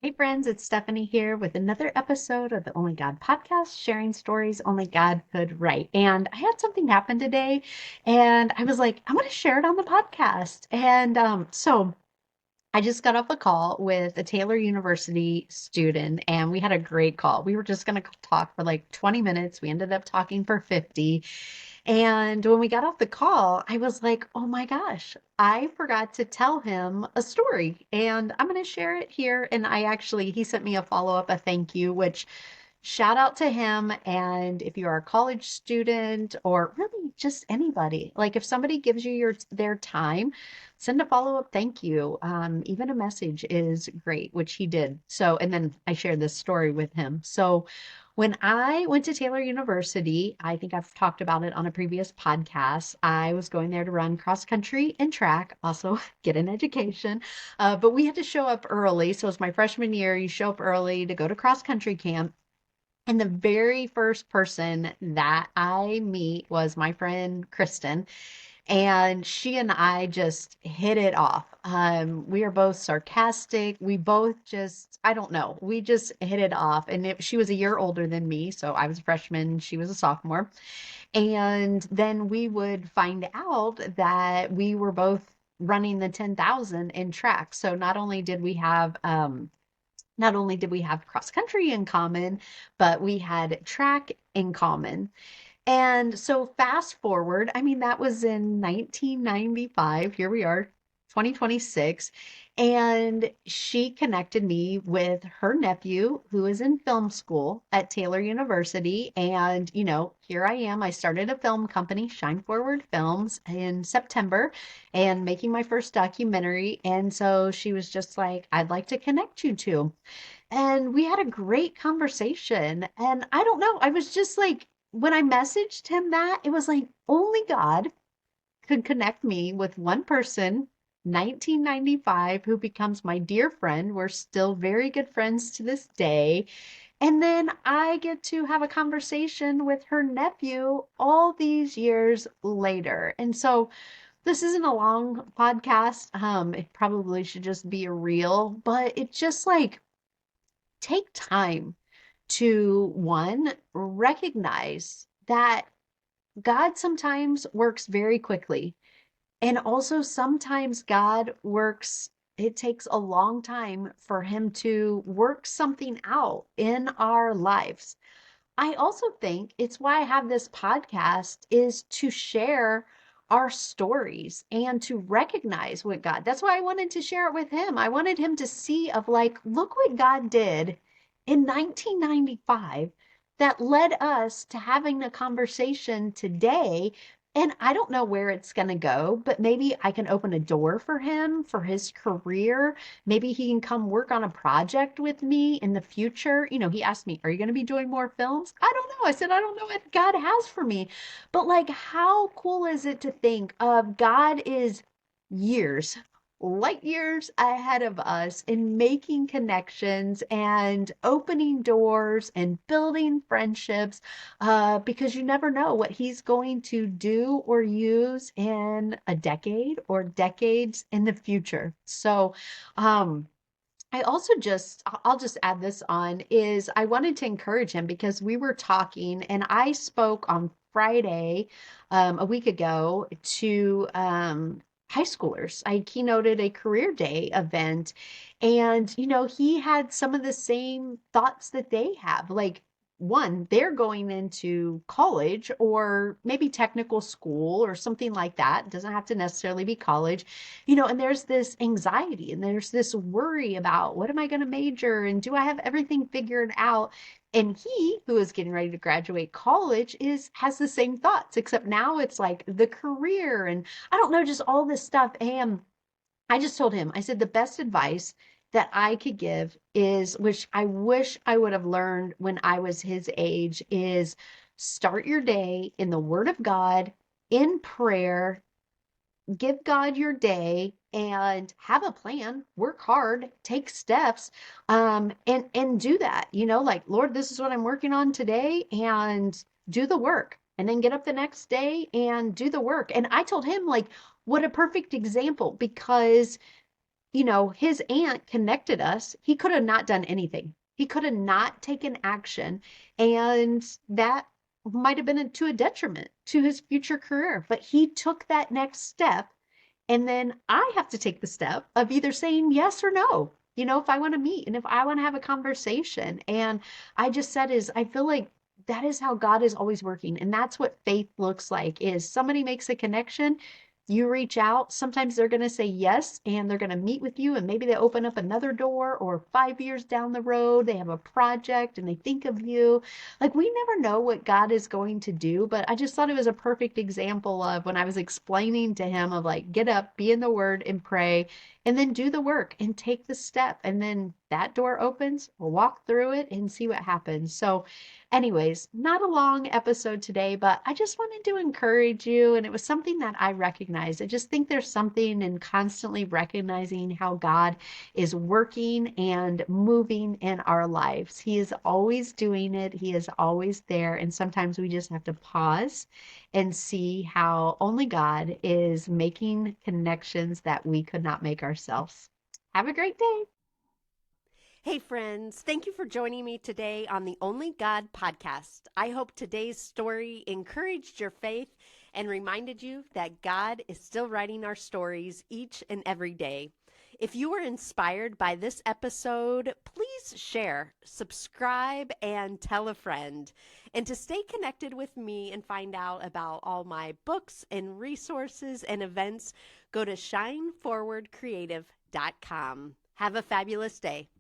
Hey friends, it's Stephanie here with another episode of the Only God podcast, sharing stories only God could write. And I had something happen today, and I was like, I'm going to share it on the podcast. And I just got off a call with a Taylor University student, and we had a great call. We were just going to talk for like 20 minutes. We ended up talking for 50. And when we got off the call, I was like, oh my gosh, I forgot to tell him a story, and I'm going to share it here. And he sent me a follow-up, a thank you, which shout out to him. And if you're a college student or really just anybody, like if somebody gives you their time, send a follow-up thank you. Even a message is great, which he did. So, and then I shared this story with him. So when I went to Taylor University, I think I've talked about it on a previous podcast. I was going there to run cross country and track, also get an education. But we had to show up early. So it's my freshman year. You show up early to go to cross country camp. And the very first person that I meet was my friend Kristen, and she and I just hit it off. We are both sarcastic. We both just, I don't know, we just hit it off. She was a year older than me, so I was a freshman, she was a sophomore. And then we would find out that we were both running the 10,000 in track. So not only did we have cross country in common, but we had track in common. And so fast forward, I mean, that was in 1995. Here we are, 2026. And she connected me with her nephew, who is in film school at Taylor University. And, here I am. I started a film company, Shine Forward Films, in September and making my first documentary. And so she was just like, I'd like to connect you two. And we had a great conversation. And I don't know, I was just like, when I messaged him that, it was like only God could connect me with one person, 1995, who becomes my dear friend. We're still very good friends to this day. And then I get to have a conversation with her nephew all these years later. And so this isn't a long podcast. It probably should just be a reel, but it just like take time to one, recognize that God sometimes works very quickly. And also, sometimes God works, it takes a long time for Him to work something out in our lives. I also think it's why I have this podcast is to share our stories and to recognize what God. That's why I wanted to share it with him. I wanted him to see of like, look what God did in 1995 that led us to having a conversation today. And I don't know where it's going to go, but maybe I can open a door for him for his career. Maybe he can come work on a project with me in the future. He asked me, are you going to be doing more films? I don't know. I said, I don't know what God has for me. But like, how cool is it to think of God is years, light years ahead of us in making connections and opening doors and building friendships, because you never know what he's going to do or use in a decade or decades in the future. So, I also I'll just add this on is I wanted to encourage him because we were talking and I spoke on Friday, a week ago to high schoolers. I keynoted a career day event, and he had some of the same thoughts that they have. Like, one, they're going into college or maybe technical school or something like that. It doesn't have to necessarily be college, and there's this anxiety and there's this worry about what am I going to major and do I have everything figured out? And he, who is getting ready to graduate college, is has the same thoughts, except now it's like the career and I don't know, just all this stuff. And I just told him, I said, the best advice that I could give is, which I wish I would have learned when I was his age, is start your day in the Word of God, in prayer, give God your day and have a plan, work hard, take steps, and do that. Like, Lord, this is what I'm working on today, and do the work. And then get up the next day and do the work. And I told him, like, what a perfect example because his aunt connected us. He could have not done anything. He could have not taken action. And that might have been to a detriment to his future career. But he took that next step. And then I have to take the step of either saying yes or no. If I want to meet and if I want to have a conversation. And I just said is I feel like that is how God is always working. And that's what faith looks like is somebody makes a connection, you reach out, sometimes they're going to say yes and they're going to meet with you and maybe they open up another door or 5 years down the road they have a project and they think of you. Like we never know what God is going to do, but I just thought it was a perfect example of when I was explaining to him of like get up, be in the word and pray and then do the work and take the step and then that door opens, we'll walk through it and see what happens. So anyways, not a long episode today, but I just wanted to encourage you. And it was something that I recognized. I just think there's something in constantly recognizing how God is working and moving in our lives. He is always doing it, He is always there. And sometimes we just have to pause and see how only God is making connections that we could not make ourselves. Have a great day. Hey, friends, thank you for joining me today on the Only God podcast. I hope today's story encouraged your faith and reminded you that God is still writing our stories each and every day. If you were inspired by this episode, please share, subscribe, and tell a friend. And to stay connected with me and find out about all my books and resources and events, go to shineforwardcreative.com. Have a fabulous day.